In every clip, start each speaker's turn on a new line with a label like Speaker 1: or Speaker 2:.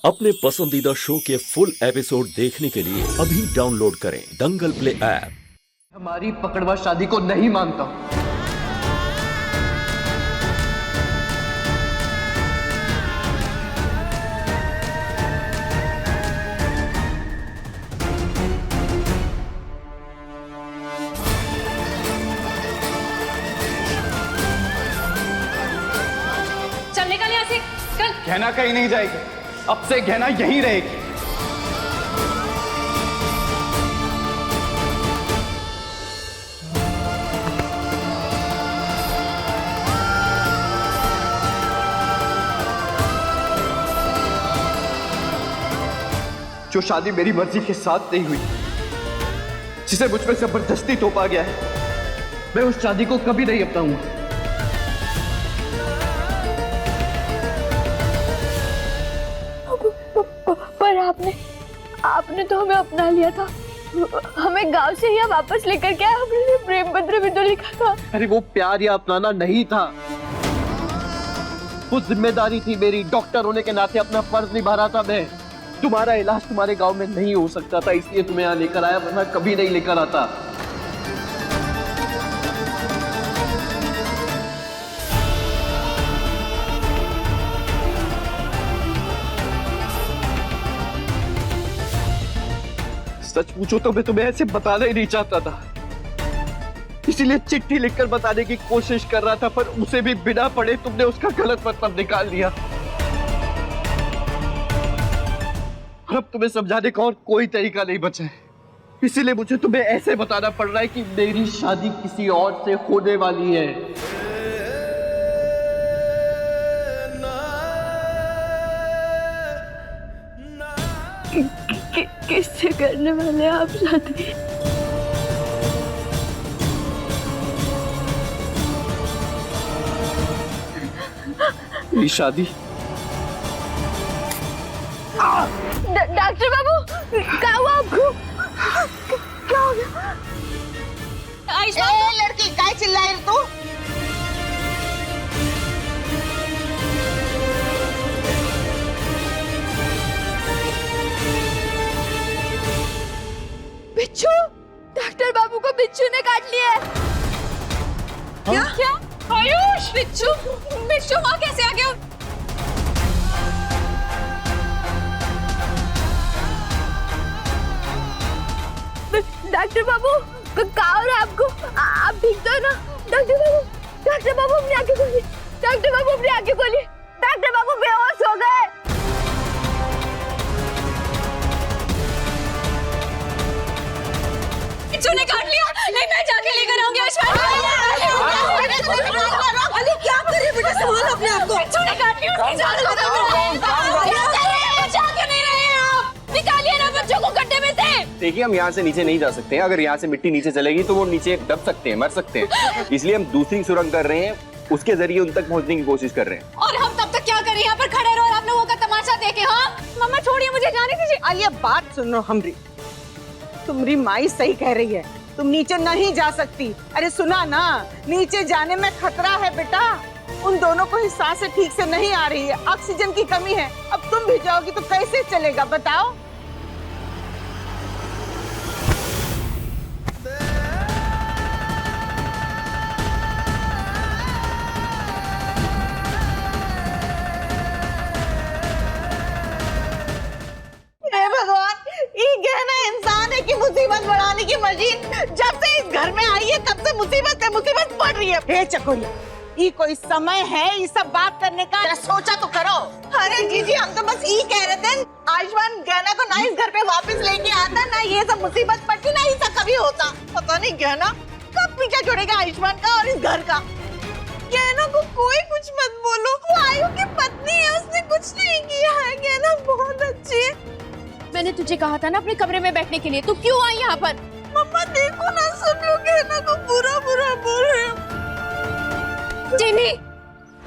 Speaker 1: अपने पसंदीदा शो के फुल एपिसोड देखने के लिए अभी डाउनलोड करें दंगल प्ले ऐप।
Speaker 2: हमारी पकड़वा शादी को नहीं मानता।
Speaker 3: चल निकल यहाँ से, चल।
Speaker 2: गहना कहीं नहीं जाएगी, अब से गहना यहीं रहेगी। जो शादी मेरी मर्जी के साथ नहीं हुई, जिसे मुझ पर जबरदस्ती थोपा गया है, मैं उस शादी को कभी नहीं अपनाऊंगा।
Speaker 4: पर आपने तो हमें अपना लिया था, हमें गांव से यहाँ वापस लेकर के आपने प्रेम पत्र भी तो लिखा था।
Speaker 2: अरे वो प्यार या अपनाना नहीं था, वो जिम्मेदारी थी मेरी। डॉक्टर होने के नाते अपना फर्ज निभा रहा था मैं। तुम्हारा इलाज तुम्हारे गांव में नहीं हो सकता था, इसलिए तुम्हें यहाँ लेकर आया, वरना कभी नहीं लेकर आता। सच पूछो तो मैं तुम्हें ऐसे बताना ही नहीं चाहता था, इसीलिए चिट्ठी लिखकर बताने की कोशिश कर रहा था, पर उसे भी बिना पढ़े तुमने उसका गलत मतलब निकाल लिया। और अब तुम्हें समझाने का और कोई तरीका नहीं बचा है, इसीलिए मुझे तुम्हें ऐसे बताना पड़ रहा है कि मेरी शादी किसी और से होने वाली है।
Speaker 4: किससे करने वाले आप शादी?
Speaker 2: मेरी शादी
Speaker 4: डॉक्टर बाबू, क्या हुआ आपको? क्या हो गया?
Speaker 5: लड़की काय चिल्ला रही तू?
Speaker 4: बिच्छू, डॉक्टर बाबू को बिच्छू ने काट लिया है।
Speaker 3: क्या? क्या? आयुष, बिच्छू वहाँ कैसे आ गया?
Speaker 4: डॉक्टर बाबू, क्या हो रहा है आपको? आप ठीक तो है ना? डॉक्टर बाबू अपनी आंखें खोलिए। डॉक्टर बाबू अपनी आंखें खोलिए। डॉक्टर बाबू बेहोश हो गए।
Speaker 3: बिच्छू ने काट लिया। नहीं, मैं जाके लेकर आऊंगी
Speaker 5: अली क्या कर रही है बेटा, संभालो अपने आप को।
Speaker 3: बिच्छू ने काट लिया, उसकी जान खत्म हो गई। जा क्यों नहीं रहे हैं आप? निकालिए ना बच्चों को गड्ढे में से।
Speaker 6: देखिए, हम यहाँ से नीचे नहीं जा सकते हैं। अगर यहाँ से मिट्टी नीचे चलेगी तो वो नीचे दब सकते हैं, मर सकते हैं। इसलिए हम दूसरी सुरंग कर रहे हैं, उसके जरिए उन तक पहुँचने की कोशिश कर रहे हैं।
Speaker 3: और हम तब तक क्या कर रहे हैं? यहाँ पर खड़े रहो और आप लोगों का तमाशा देखे। हाँ मम्मा छोड़िए, मुझे जाने दीजिए।
Speaker 5: आलिया बात सुनो हमरी, तुम्हारी माई सही कह रही है, तुम नीचे नहीं जा सकती। अरे सुना ना, नीचे जाने में खतरा है बेटा। उन दोनों को ही सांसें ठीक से नहीं आ रही है, ऑक्सीजन की कमी है। अब तुम भी जाओगी तो कैसे चलेगा बताओ? हे भगवान, ये कहना इंसान है कि मुसीबत बढ़ाने की मशीन। जब से इस घर में आई है तब से मुसीबत पे मुसीबत बढ़ रही है। हे चकोरिया, ये कोई समय है ये सब बात करने का? सोचा तो करो। अरे जीजी, हम तो बस ये कह रहे थे, आयुष्मान गहना को ना इस घर पे वापस लेके आता, ना ये सब मुसीबत पड़ती, ना ये सब कभी होता। पता नहीं गहना कब पीछा छोड़ेगा आयुष्मान का और इस घर का। गहना को कोई कुछ मत बोलो, वो आयु की पत्नी है, उसने कुछ नहीं किया है। गहना बहुत अच्छी है।
Speaker 4: मैंने तुझे कहा था ना अपने कमरे में बैठने के लिए, तू क्यों आई यहाँ पर?
Speaker 5: मम्मा देखो ना, सब लोग गहना को बुरा बुरा बोल रहे हैं।
Speaker 3: जिमी,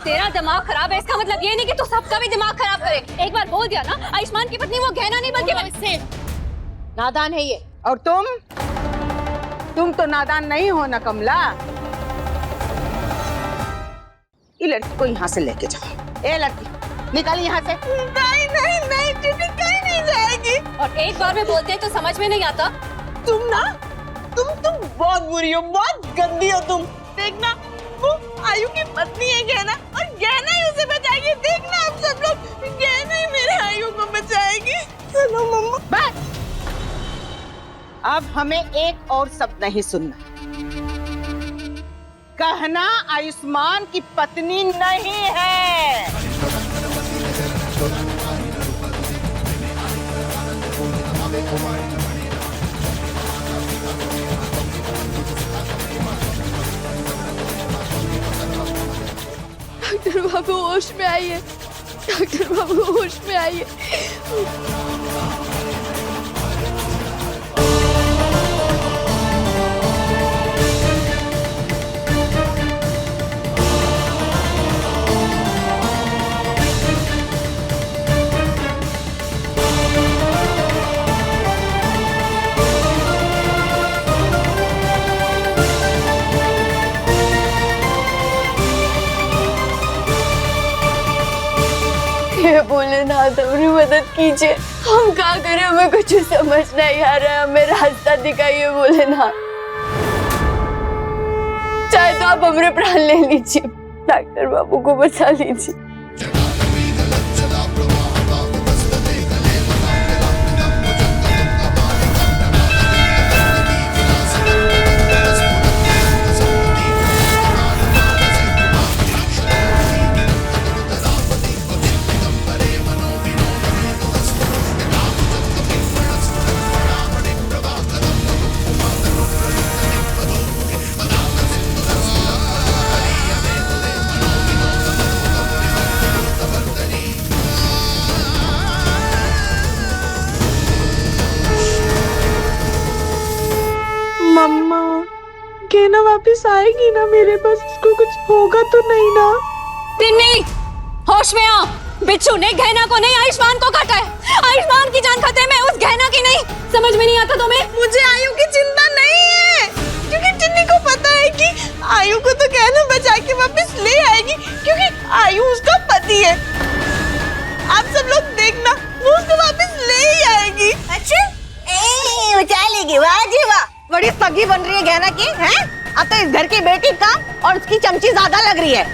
Speaker 3: तेरा दिमाग खराब है, इसका मतलब ये नहीं कि तू सबका भी दिमाग खराब करे। एक बार बोल दिया ना, आयुष्मान की पत्नी वो गहना नहीं बल्कि
Speaker 5: नादान है ये। और तुम तो नादान नहीं हो ना कमला। ये लड़की को यहाँ से लेके जाओ। ए लड़की, निकल यहाँ से। नहीं नहीं नहीं
Speaker 3: एक बार में बोलते हैं तो समझ में नहीं आता।
Speaker 5: तुम बहुत बुरी हो, बहुत गंदी हो तुम। देखना वो आयु की पत्नी है गहना, और गहना ही उसे बचाएगी। देखना आप सब लोग, गहना ही मेरे आयु को बचाएगी। चलो मम्मा बस। अब हमें एक और शब्द नहीं सुनना। कहना आयुष्मान की पत्नी नहीं है।
Speaker 4: डॉक्टर बाबू होश में आइए, डॉक्टर बाबू होश में आइए। हे भोलेनाथ हमारी मदद कीजिए, हम क्या करें, हमें कुछ समझ नहीं आ रहा है, हमें रास्ता दिखाइए भोलेनाथ। चाहे तो आप हमारे प्राण ले लीजिए, डॉक्टर बाबू को बचा लीजिए।
Speaker 7: मम्मा कहना वापस आएगी ना मेरे पास? उसको कुछ होगा तो नहीं ना?
Speaker 3: तिन्नी होश में आ। बिच्छू ने गहना को नहीं आयुष्मान को काटा है। आयुष्मान की जान खतरे में, उस गहना की नहीं। समझ में नहीं आता तुम्हें?
Speaker 5: मुझे आयु की चिंता नहीं है, क्योंकि टिन्नी को पता है कि आयु को तो गहना बचा के वापस ले आएगी, क्योंकि आयु उसका पति है। आप सब लोग देखना, वो उसको वापस ले ही आएगी। अच्छा बचा लेगी। वाह जी वाह, बड़ी सगी बन रही है गहना की, हैं? अब तो इस घर की बेटी कम और उसकी चमची ज्यादा लग रही है।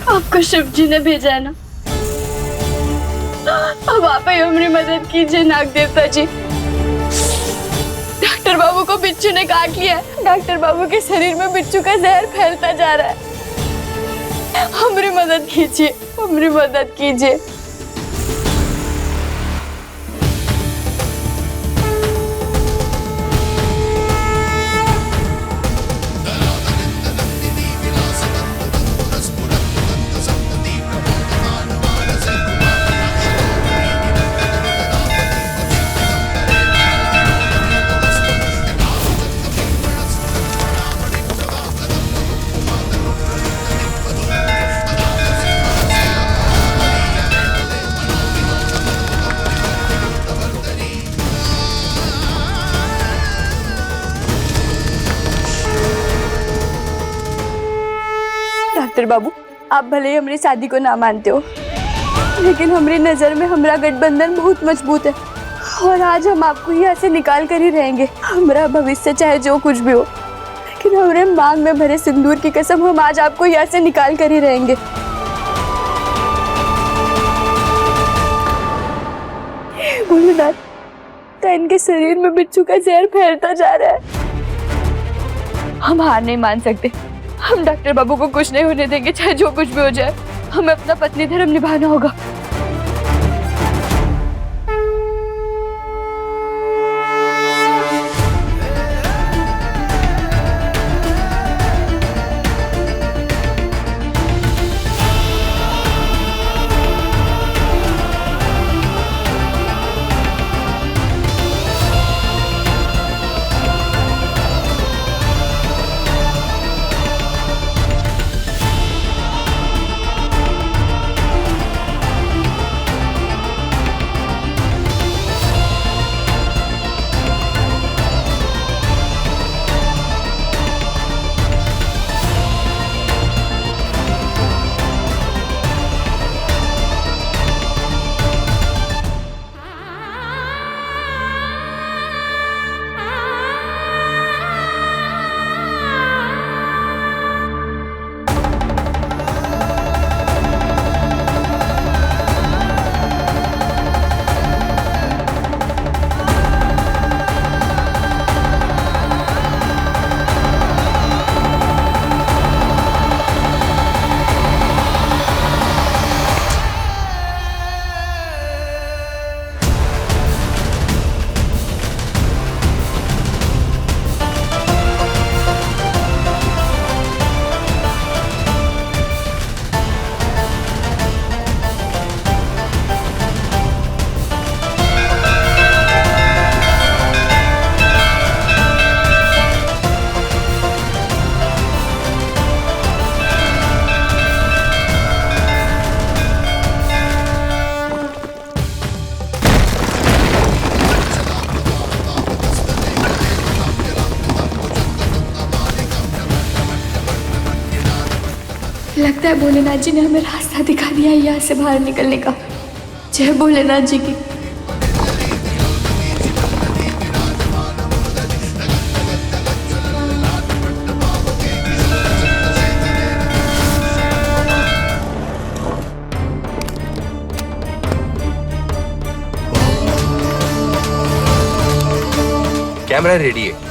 Speaker 4: आपको शिव जी ने भेजा है ना, अब आप ही हमारी मदद कीजिए नाग देवता जी। डॉक्टर बाबू को बिच्छू ने काट लिया है, डॉक्टर बाबू के शरीर में बिच्छू का जहर फैलता जा रहा है। हमारी मदद कीजिए, हमारी मदद कीजिए। डॉक्टर बाबू, आप भले ही हमारी शादी को ना मानते हो, लेकिन हमारी नजर में हमारा गठबंधन बहुत मजबूत है, और आज हम आपको यहाँ से निकाल कर ही रहेंगे। हमारा भविष्य चाहे जो कुछ भी हो, लेकिन हमारे मांग में भरे सिंदूर की कसम, हम आज आपको यहाँ से निकाल कर ही रहेंगे। भोलेनाथ, तो इनके शरीर में बिच्छू का जहर फैलता जा रहा है। हम हार नहीं मान सकते, हम डॉक्टर बाबू को कुछ नहीं होने देंगे, चाहे जो कुछ भी हो जाए। हमें अपना पत्नी धर्म निभाना होगा। लगता है भोलेनाथ जी ने हमें रास्ता दिखा दिया है यहाँ से बाहर निकलने का। जय भोलेनाथ जी की।
Speaker 8: कैमरा रेडी है।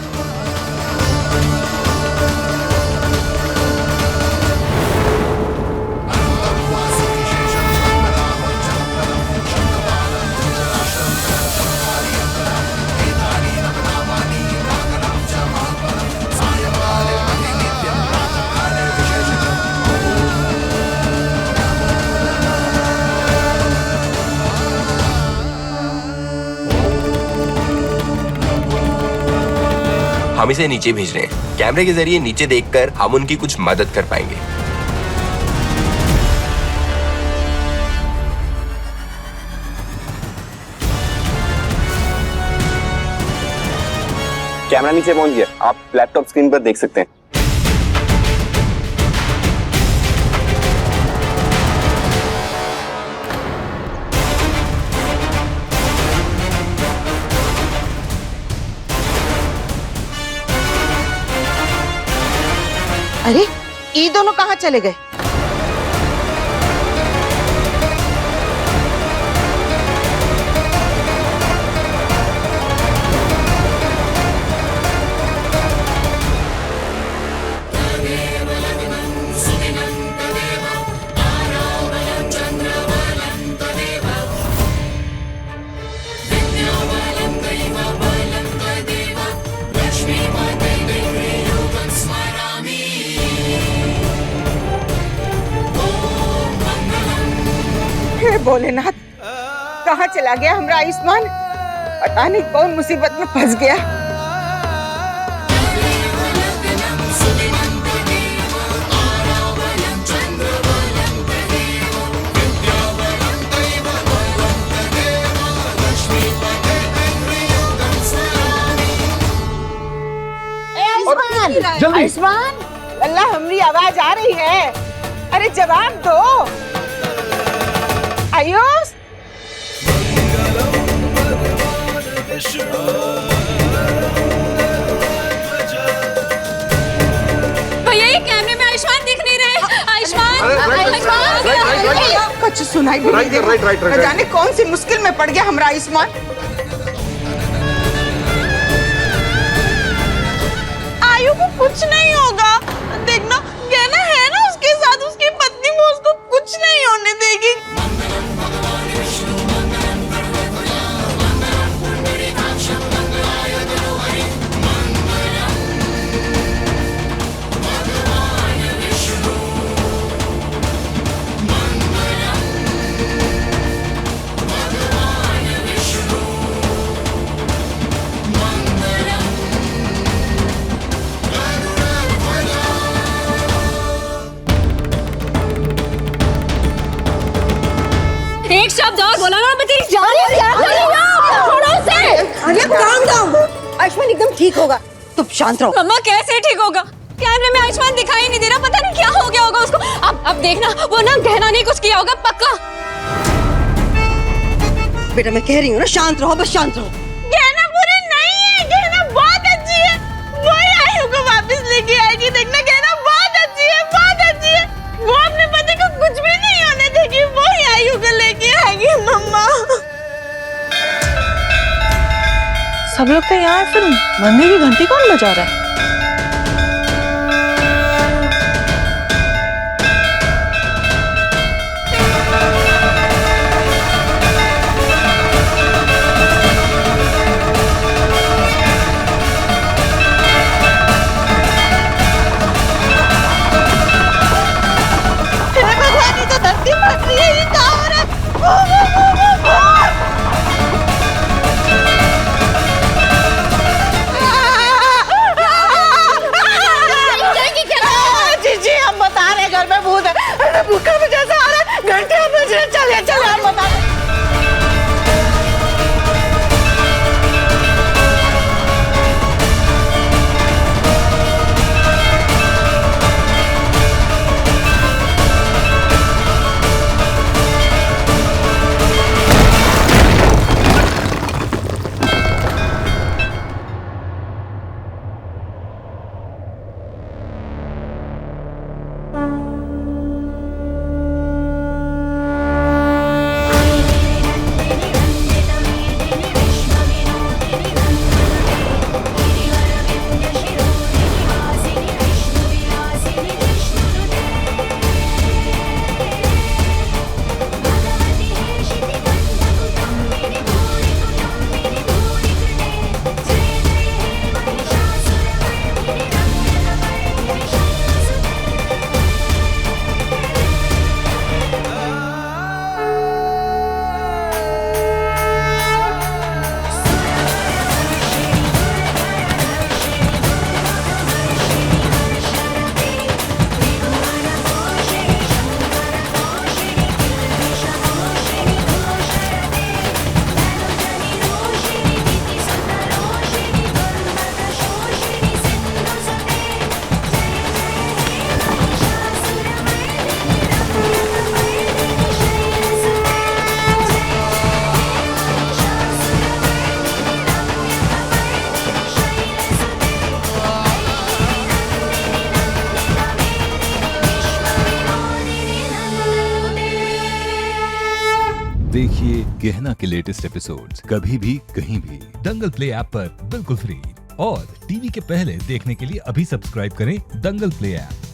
Speaker 8: हम इसे नीचे भेज रहे हैं। कैमरे के जरिए नीचे देखकर हम उनकी कुछ मदद कर पाएंगे।
Speaker 6: कैमरा नीचे पहुंच गया, आप लैपटॉप स्क्रीन पर देख सकते हैं।
Speaker 5: अरे ये दोनों कहाँ चले गए? हे भोलेनाथ, कहाँ चला गया हमारा आयुष्मान? पता नहीं कौन मुसीबत में फंस गया। आयुष्मान, आयुष्मान, अल्लाह हमारी आवाज आ रही है। अरे जवाब दो आयुष।
Speaker 3: भैया ये कैमरे में आयुष्मान दिख नहीं रहे। आयुष्मान,
Speaker 5: कुछ सुनाई भी नहीं दे रहा। न जाने कौन सी मुश्किल में पड़ गया हमारा आयुष्मान। आयु को कुछ नहीं होगा, देखना गहना है ना उसके साथ, उसकी पत्नी वो उसको कुछ नहीं होने देगी।
Speaker 3: एक शब्द और बोला ना, मैं तेरी जान छोड़ो उसे।
Speaker 5: अरे काम डाउन, आयुष्मान एकदम ठीक होगा, तुम शांत रहो।
Speaker 3: मम्मा कैसे ठीक होगा? कैमरे में आयुष्मान दिखाई नहीं दे रहा, पता नहीं क्या हो गया होगा उसको। अब देखना, वो ना गहना नहीं कुछ किया होगा पक्का।
Speaker 5: बेटा मैं कह रही हूँ ना, शांत रहो, बस शांत रहो। गहना बुरी नहीं है, गहना बहुत अच्छी है। वही आयु को वापस लेके आएगी, देखना गहना बहुत अच्छी है, बहुत अच्छी है। वो अपने पति को कुछ भी नहीं होने देगी, वही आयु को लेके आएगी। मम्मा
Speaker 7: सब लोग तो यहाँ है, फिर मंदिर की घंटी कौन बजा रहा है?
Speaker 5: भगवान, ये तो धरती फट रही है, ये क्या हो रहा है?
Speaker 9: गहना के लेटेस्ट एपिसोड्स कभी भी कहीं भी दंगल प्ले ऐप पर बिल्कुल फ्री। और टीवी के पहले देखने के लिए अभी सब्सक्राइब करें दंगल प्ले ऐप।